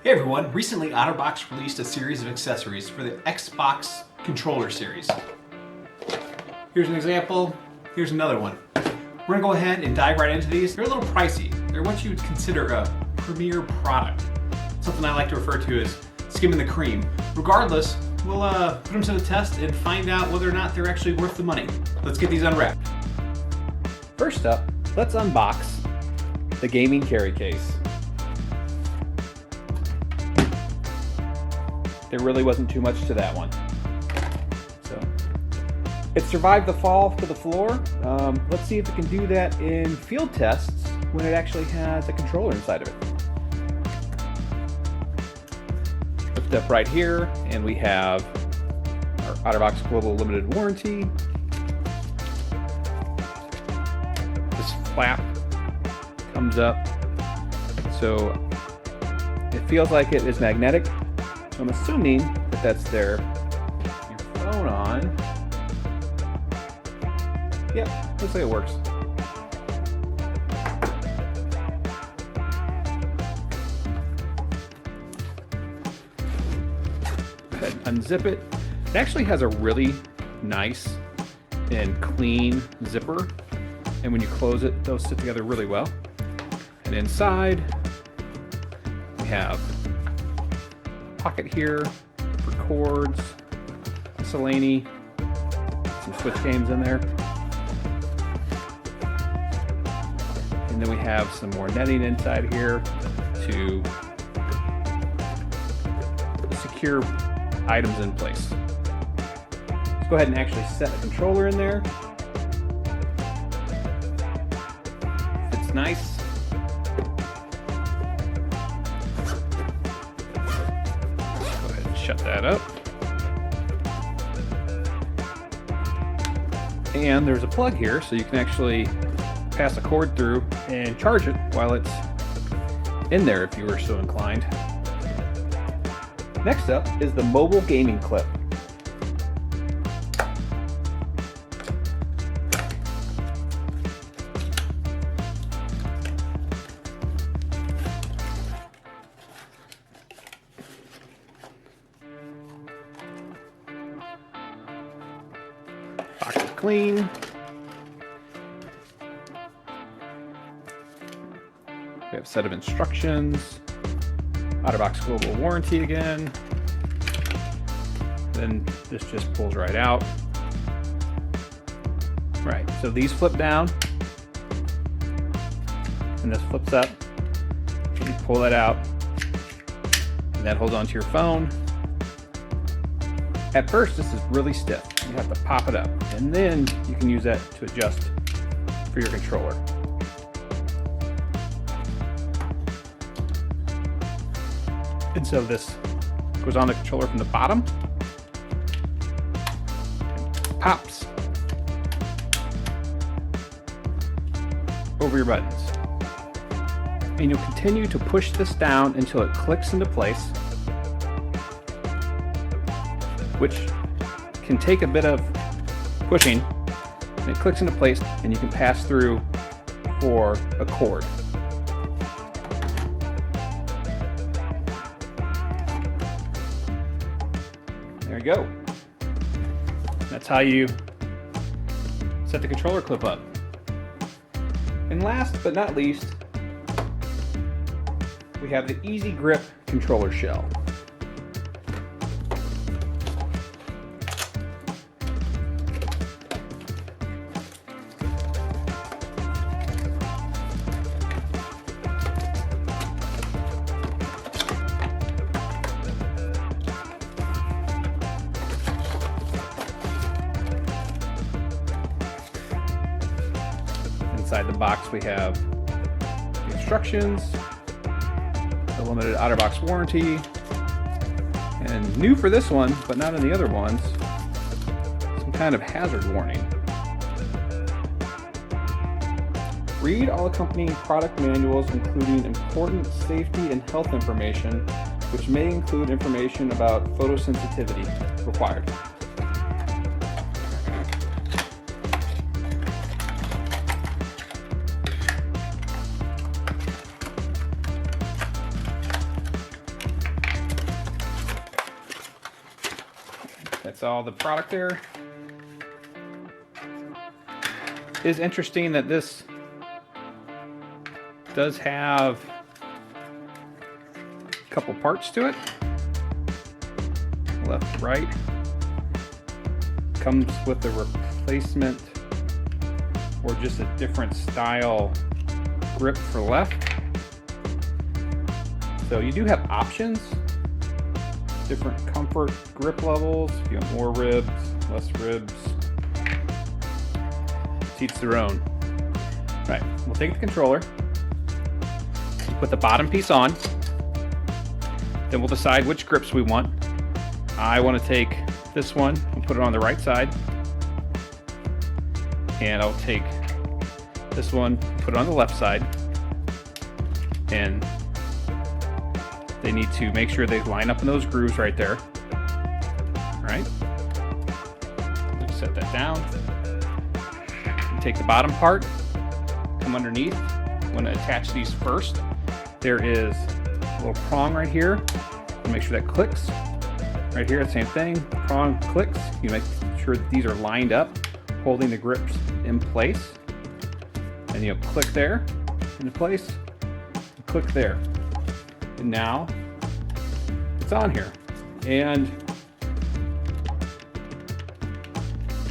Hey everyone, recently OtterBox released a series of accessories for the Xbox controller series. Here's an example, here's another one. We're gonna go ahead and dive right into these. They're a little pricey. They're what you would consider a premier product. Something I like to refer to as skimming the cream. Regardless, we'll put them to the test and find out whether or not they're actually worth the money. Let's get these unwrapped. First up, let's unbox the gaming carry case. There really wasn't too much to that one. So it survived the fall to the floor. Let's see if it can do that in field tests when it actually has a controller inside of it. Lift up right here, and we have our OtterBox Global Limited Warranty. This flap comes up, so it feels like it is magnetic. So I'm assuming that that's your phone on. Yep, looks like it works. Go ahead and unzip it. It actually has a really nice and clean zipper. And when you close it, those sit together really well. And inside, we have pocket here for cords, miscellany, some Switch games in there. And then we have some more netting inside here to secure items in place. Let's go ahead and actually set the controller in there. It's nice. Shut that up. And there's a plug here, so you can actually pass a cord through and charge it while it's in there if you were so inclined. Next up is the mobile gaming clip. Box is clean. We have a set of instructions. OtterBox Global Warranty again. Then this just pulls right out. Right, so these flip down. And this flips up. You pull that out. And that holds onto your phone. At first, this is really stiff. You have to pop it up, and then you can use that to adjust for your controller. And so this goes on the controller from the bottom, pops over your buttons. And you'll continue to push this down until it clicks into place, which can take a bit of pushing, and it clicks into place, and you can pass through for a cord. There you go. That's how you set the controller clip up. And last but not least, we have the Easy Grip controller shell. Inside the box we have the instructions, the limited OtterBox warranty, and new for this one, but not in the other ones, some kind of hazard warning. Read all accompanying product manuals, including important safety and health information, which may include information about photosensitivity required. That's all the product there. It is interesting that this does have a couple parts to it. Left, right. Comes with the replacement or just a different style grip for left. So you do have options, different comfort grip levels. If you want more ribs, less ribs. To each their own. All right, we'll take the controller, put the bottom piece on, then we'll decide which grips we want. I want to take this one and put it on the right side, and I'll take this one, put it on the left side, and they need to make sure they line up in those grooves right there. All right, let's set that down. Take the bottom part, come underneath. I'm going to attach these first. There is a little prong right here. Make sure that clicks. Right here, the same thing. Prong clicks. You make sure that these are lined up, holding the grips in place. And you'll click there, into place, and click there. And now it's on here. And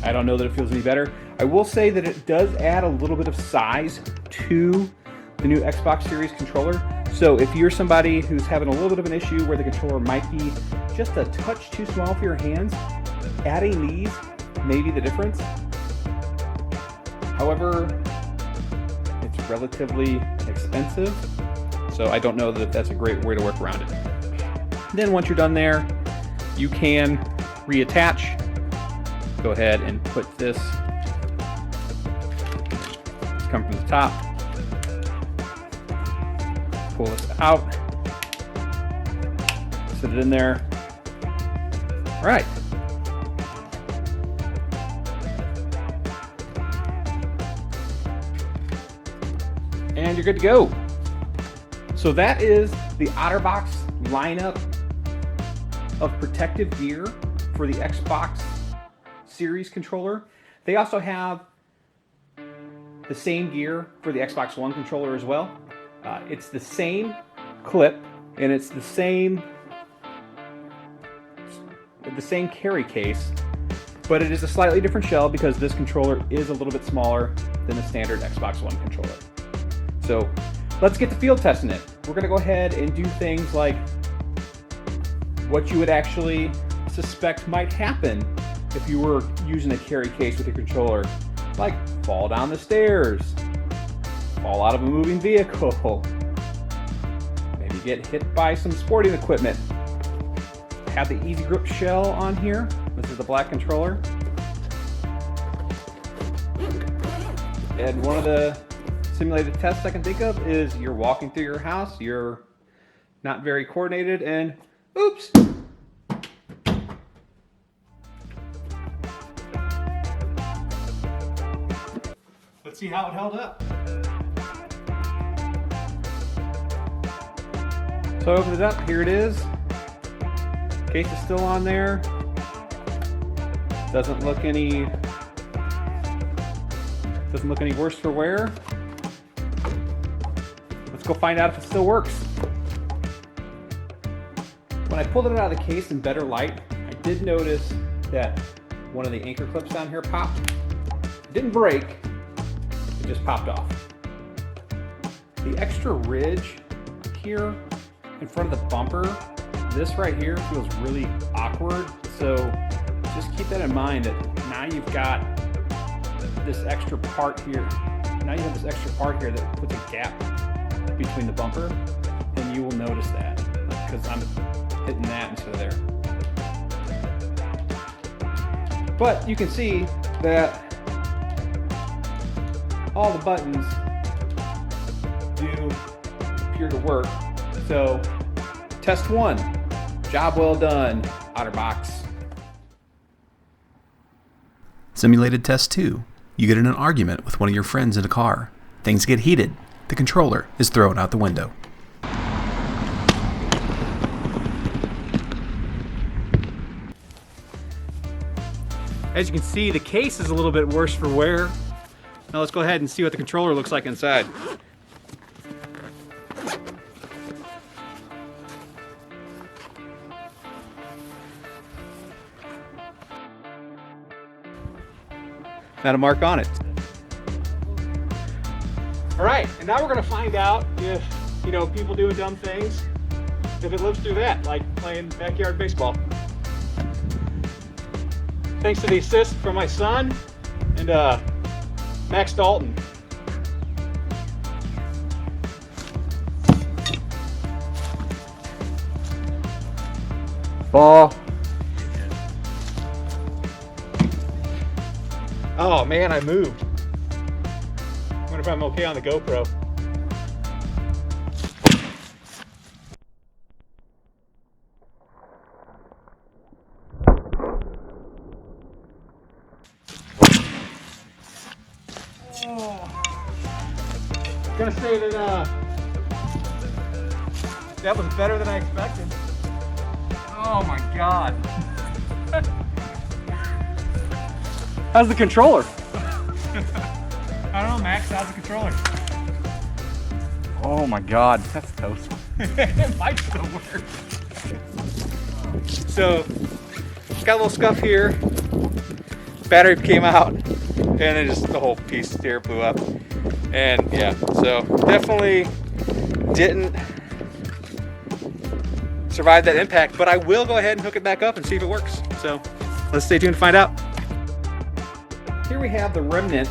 I don't know that it feels any better. I will say that it does add a little bit of size to the new Xbox Series controller. So if you're somebody who's having a little bit of an issue where the controller might be just a touch too small for your hands, adding these may be the difference. However, it's relatively expensive, so I don't know that that's a great way to work around it. Then once you're done there, you can reattach. Go ahead and put this, come from the top, pull this out, sit it in there. All right. And you're good to go. So that is the OtterBox lineup of protective gear for the Xbox Series controller. They also have the same gear for the Xbox One controller as well. It's the same clip and it's the same carry case, but it is a slightly different shell because this controller is a little bit smaller than the standard Xbox One controller. So let's get to field testing it. We're going to go ahead and do things like what you would actually suspect might happen if you were using a carry case with your controller, like fall down the stairs, fall out of a moving vehicle, maybe get hit by some sporting equipment. Have the Easy Grip shell on here. This is the black controller. And one of the simulated tests I can think of is you're walking through your house, you're not very coordinated, and oops! Let's see how it held up. So I opened it up, here it is. Case is still on there. Doesn't look any worse for wear. Let's go find out if it still works. When I pulled it out of the case in better light, I did notice that one of the anchor clips down here popped. It didn't break, it just popped off. The extra ridge here in front of the bumper, this right here feels really awkward, so just keep that in mind that now you've got this extra part here. Now you have this extra part here that puts a gap between the bumper, and you will notice that because I'm hitting that instead of there. But you can see that all the buttons do appear to work. So test one, job well done, OtterBox. Simulated test 2. You get in an argument with one of your friends in a car. Things get heated. The controller is thrown out the window. As you can see, the case is a little bit worse for wear. Now let's go ahead and see what the controller looks like inside. Not a mark on it. All right, and now we're gonna find out if, you know, people doing dumb things, if it lives through that, like playing backyard baseball. Thanks to the assist from my son and Max Dalton. Ball. Oh man, I moved. Wonder if I'm okay on the GoPro. Gonna say that that was better than I expected. Oh my god. How's the controller? I don't know, Max, how's the controller? Oh my god, that's toast. It might still work. So, got a little scuff here. Battery came out, and then just the whole piece here blew up. And yeah, so definitely didn't survive that impact, but I will go ahead and hook it back up and see if it works. So let's stay tuned to find out. Here we have the remnants.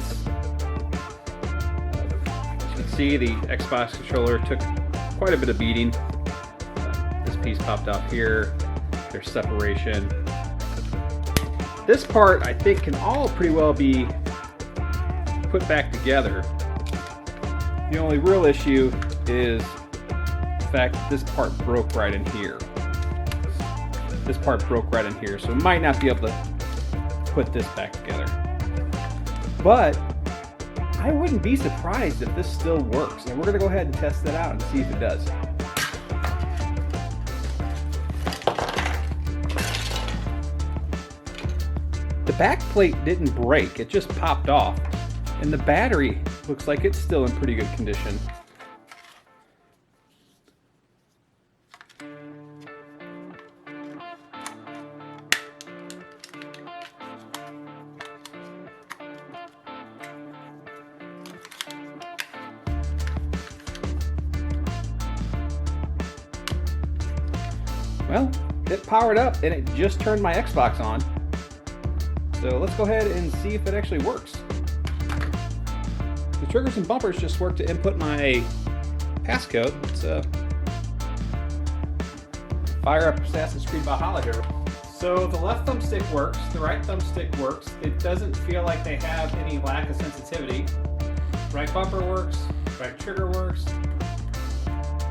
As you can see, the Xbox controller took quite a bit of beating. This piece popped off here. There's separation. This part, I think, can all pretty well be put back together. The only real issue is the fact that this part broke right in here. This part broke right in here, so we might not be able to put this back together. But I wouldn't be surprised if this still works, and we're gonna go ahead and test that out and see if it does. The back plate didn't break, it just popped off. And the battery looks like it's still in pretty good condition. Well, it powered up and it just turned my Xbox on. So let's go ahead and see if it actually works. The triggers and bumpers just work to input my passcode. Let's fire up Assassin's Creed Valhalla here. So the left thumbstick works, the right thumbstick works. It doesn't feel like they have any lack of sensitivity. Right bumper works, right trigger works,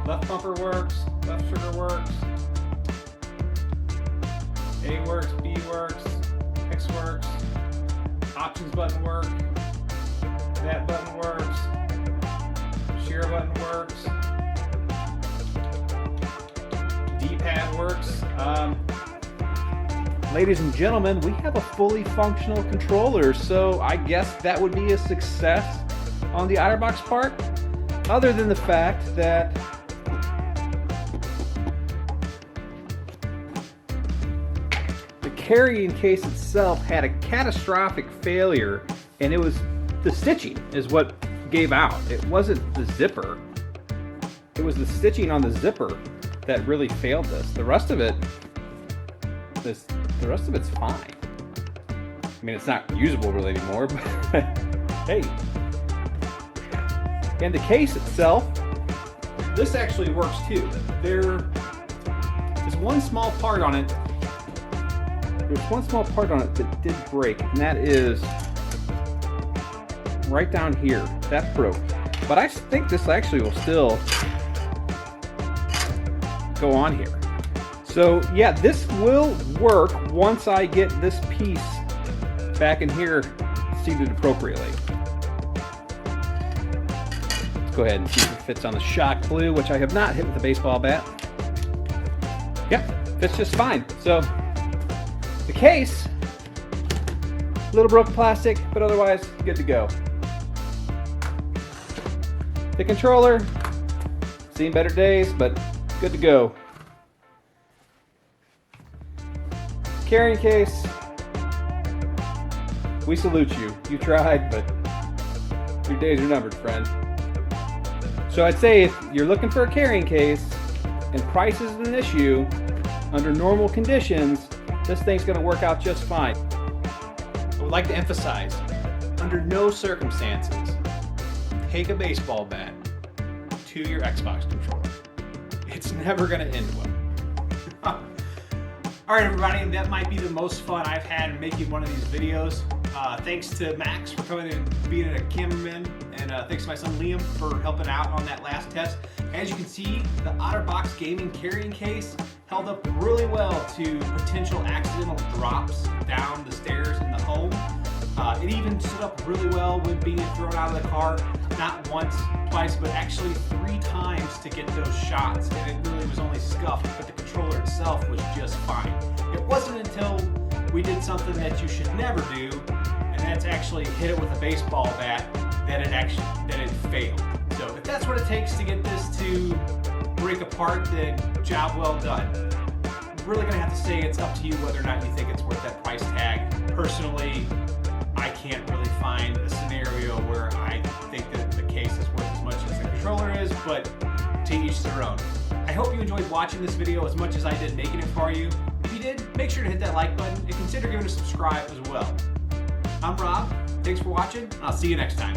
left bumper works, left trigger works, A works, B works, X works, options button works. That button works. Share button works. D-pad works. Ladies and gentlemen, we have a fully functional controller, so I guess that would be a success on the OtterBox part, other than the fact that the carrying case itself had a catastrophic failure, and it was the stitching is what gave out. It wasn't the zipper. It was the stitching on the zipper that really failed this. The rest of it, the rest of it's fine. I mean, it's not usable really anymore, but hey. And the case itself, this actually works too. There is one small part on it. There's one small part on it that did break, and that is right down here. That broke. But I think this actually will still go on here. So yeah, this will work once I get this piece back in here seated appropriately. Let's go ahead and see if it fits on the shock blue, which I have not hit with a baseball bat. Yep, fits just fine. So the case Little broken plastic, but otherwise good to go. The controller, seen better days, but good to go. Carrying case, we salute you. You tried, but your days are numbered, friend. So I'd say if you're looking for a carrying case and price is an issue, under normal conditions, this thing's gonna work out just fine. I would like to emphasize, under no circumstances, take a baseball bat to your Xbox controller. It's never gonna end well. All right, everybody, that might be the most fun I've had in making one of these videos. Thanks to Max for coming and being a cameraman, and thanks to my son Liam for helping out on that last test. As you can see, the OtterBox gaming carrying case held up really well to potential accidental drops down the stairs in the home. It even stood up really well when being thrown out of the car, not once, twice, but actually 3 times to get those shots, and it really was only scuffed, but the controller itself was just fine. It wasn't until we did something that you should never do, and that's actually hit it with a baseball bat, that it failed. So if that's what it takes to get this to break apart, then job well done. I'm really gonna have to say it's up to you whether or not you think it's worth that price tag. Personally, I can't really find a scenario where I think that the case is worth as much as the controller is, but to each their own. I hope you enjoyed watching this video as much as I did making it for you. If you did, make sure to hit that like button and consider giving it a subscribe as well. I'm Rob, thanks for watching, and I'll see you next time.